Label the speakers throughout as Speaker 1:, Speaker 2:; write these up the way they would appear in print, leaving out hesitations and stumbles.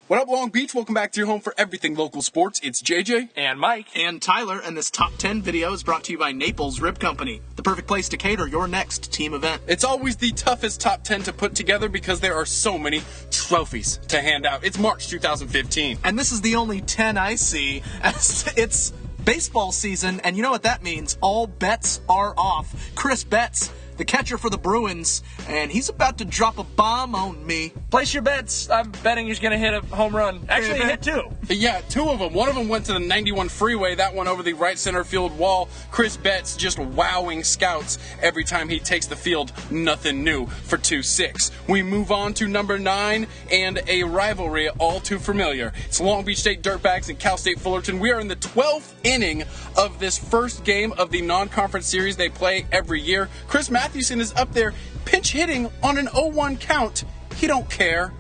Speaker 1: What up, Long Beach? Welcome back to your home for everything local sports. It's JJ.
Speaker 2: And Mike.
Speaker 3: And Tyler, and this Top 10 video is brought to you by Naples Rib Company, the perfect place to cater your next team event.
Speaker 1: It's always the toughest Top 10 to put together because there are so many trophies to hand out. It's March 2015.
Speaker 3: And this is the only 10 I see, as it's baseball season, and you know what that means. All bets are off. Chris Betts, the catcher for the Bruins, and he's about to drop a bomb on me.
Speaker 2: Place your bets. I'm betting he's going to hit a home run. Actually, he hit two.
Speaker 1: Yeah, two of them. One of them went to the 91 freeway, that one over the right center field wall. Chris Betts just wowing scouts every time he takes the field. Nothing new for 2-6. We move on to number 9 and a rivalry all too familiar. It's Long Beach State Dirtbags and Cal State Fullerton. We are in the 12th inning of this first game of the non-conference series they play every year. Chris Mathewson is up there pinch hitting on an 0-1 count. He don't care.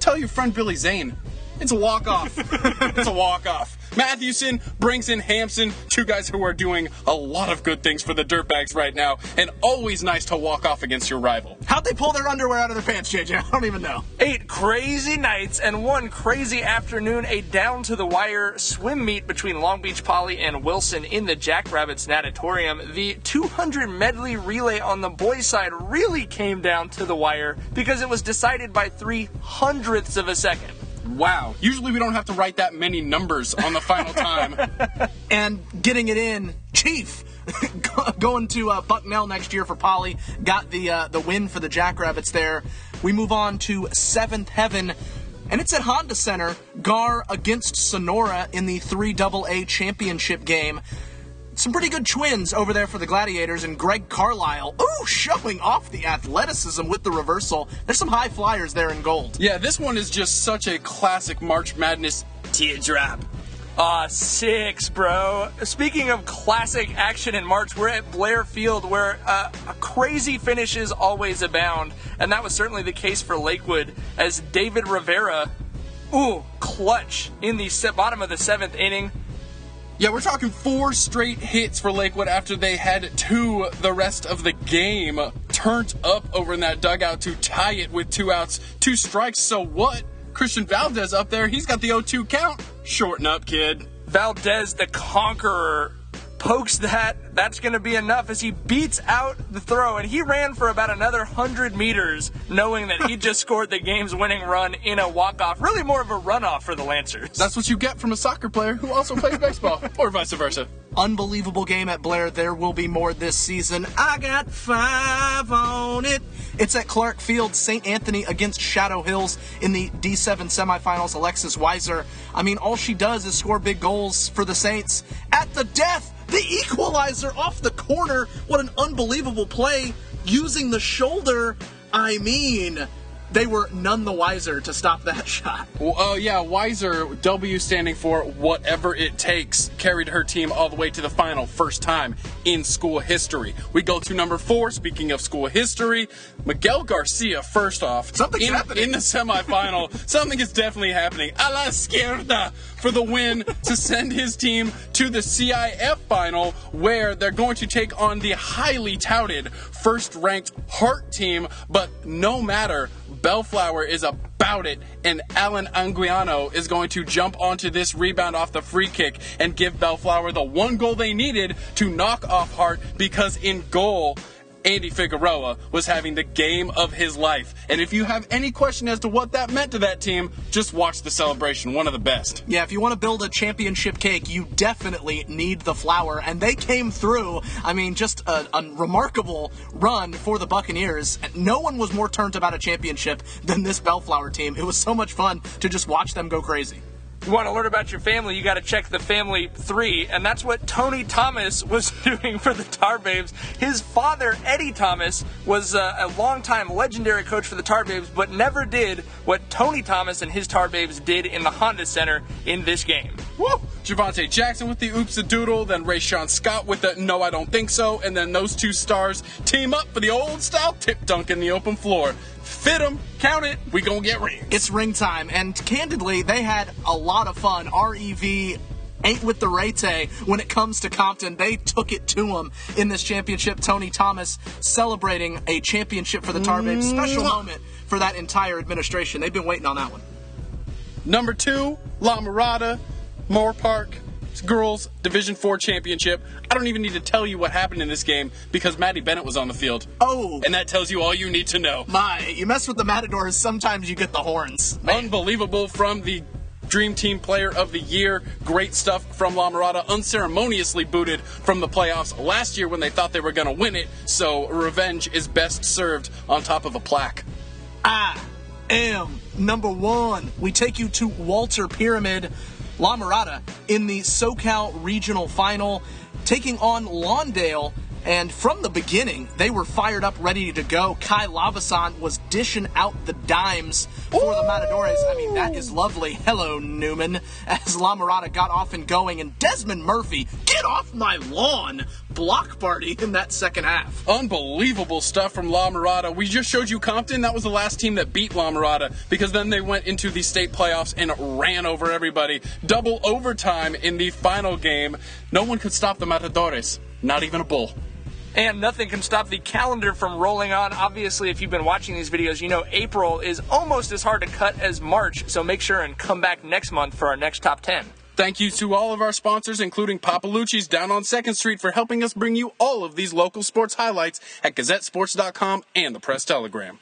Speaker 1: Tell your friend Billy Zane. It's a walk-off. It's a walk-off. Mathewson brings in Hampson, two guys who are doing a lot of good things for the Dirtbags right now, and always nice to walk off against your rival.
Speaker 3: How'd they pull their underwear out of their pants, JJ? I don't even know.
Speaker 2: 8 crazy nights and one crazy afternoon, a down-to-the-wire swim meet between Long Beach Poly and Wilson in the Jackrabbits Natatorium. The 200 medley relay on the boys' side really came down to the wire because it was decided by 0.03 of a second.
Speaker 1: Wow. Usually we don't have to write that many numbers on the final time.
Speaker 3: And getting it in, Chief, going to Bucknell next year for Poly, got the win for the Jackrabbits there. We move on to 7th Heaven, and it's at Honda Center. Gar against Sonora in the 3AA championship game. Some pretty good twins over there for the Gladiators, and Greg Carlisle, showing off the athleticism with the reversal. There's some high flyers there in gold.
Speaker 1: Yeah, this one is just such a classic March Madness teardrop.
Speaker 2: 6, bro. Speaking of classic action in March, we're at Blair Field where crazy finishes always abound, and that was certainly the case for Lakewood as David Rivera, clutch in the bottom of the 7th inning.
Speaker 1: Yeah, we're talking 4 straight hits for Lakewood after they had 2 the rest of the game. Turned up over in that dugout to tie it with 2 outs, 2 strikes. So what? Christian Valdez up there, he's got the 0-2 count. Shorten up, kid.
Speaker 2: Valdez, the conqueror, pokes that. That's going to be enough as he beats out the throw, and he ran for about another 100 meters, knowing that he just scored the game's winning run in a walk-off. Really more of a runoff for the Lancers.
Speaker 1: That's what you get from a soccer player who also plays baseball, or vice versa.
Speaker 3: Unbelievable game at Blair. There will be more this season. I got 5 on it. It's at Clark Field, St. Anthony against Shadow Hills in the D7 semifinals. Alexis Weiser, all she does is score big goals for the Saints. At the death, the equalizer off the corner. What an unbelievable play using the shoulder. They were none the wiser to stop that shot.
Speaker 1: Weiser, W standing for whatever it takes, carried her team all the way to the final, first time in school history. We go to number 4, speaking of school history, Miguel Garcia, first off.
Speaker 3: Something's happening.
Speaker 1: In the semifinal, something is definitely happening. A la izquierda for the win to send his team to the CIF final, where they're going to take on the highly touted first-ranked Hart team, but no matter, Bellflower is about it, and Alan Anguiano is going to jump onto this rebound off the free kick and give Bellflower the 1 goal they needed to knock off Hart, because in goal, Andy Figueroa was having the game of his life. And if you have any question as to what that meant to that team, just watch the celebration. One of the best.
Speaker 3: Yeah, if you want to build a championship cake, you definitely need the flour. And they came through. Just a remarkable run for the Buccaneers. No one was more turned about a championship than this Bellflower team. It was so much fun to just watch them go crazy.
Speaker 2: You want to learn about your family, you got to check the Family 3, and that's what Tony Thomas was doing for the Tar Babes. His father, Eddie Thomas, was a longtime legendary coach for the Tar Babes, but never did what Tony Thomas and his Tar Babes did in the Honda Center in this game.
Speaker 1: Woo! Javante Jackson with the oops-a-doodle, then Rayshawn Scott with the no, I don't think so, and then those 2 stars team up for the old-style tip dunk in the open floor. Fit 'em, count it, we gonna get rings.
Speaker 3: It's ring time, and candidly, they had a lot of fun. REV ain't with the Rete when it comes to Compton. They took it to them in this championship. Tony Thomas celebrating a championship for the Tar Babes. Special moment for that entire administration. They've been waiting on that one.
Speaker 1: Number 2, La Mirada, Moore Park, Girls Division 4 Championship. I don't even need to tell you what happened in this game because Maddie Bennett was on the field.
Speaker 3: Oh.
Speaker 1: And that tells you all you need to know.
Speaker 3: You mess with the Matadors, sometimes you get the horns. Man.
Speaker 1: Unbelievable from the Dream Team Player of the Year. Great stuff from La Mirada. Unceremoniously booted from the playoffs last year when they thought they were going to win it. So revenge is best served on top of a plaque.
Speaker 3: I am number 1. We take you to Walter Pyramid, La Mirada, in the SoCal Regional Final, taking on Lawndale. And from the beginning, they were fired up, ready to go. Kai Lavasant was dishing out the dimes for the Matadores. I mean, that is lovely. Hello, Newman. As La Mirada got off and going, and Desmond Murphy, get off my lawn, block party in that second half.
Speaker 1: Unbelievable stuff from La Mirada. We just showed you Compton. That was the last team that beat La Mirada because then they went into the state playoffs and ran over everybody. Double overtime in the final game. No one could stop the Matadores. Not even a bull.
Speaker 2: And nothing can stop the calendar from rolling on. Obviously, if you've been watching these videos, you know April is almost as hard to cut as March, so make sure and come back next month for our next Top 10.
Speaker 1: Thank you to all of our sponsors, including Papalucci's down on 2nd Street, for helping us bring you all of these local sports highlights at GazetteSports.com and the Press Telegram.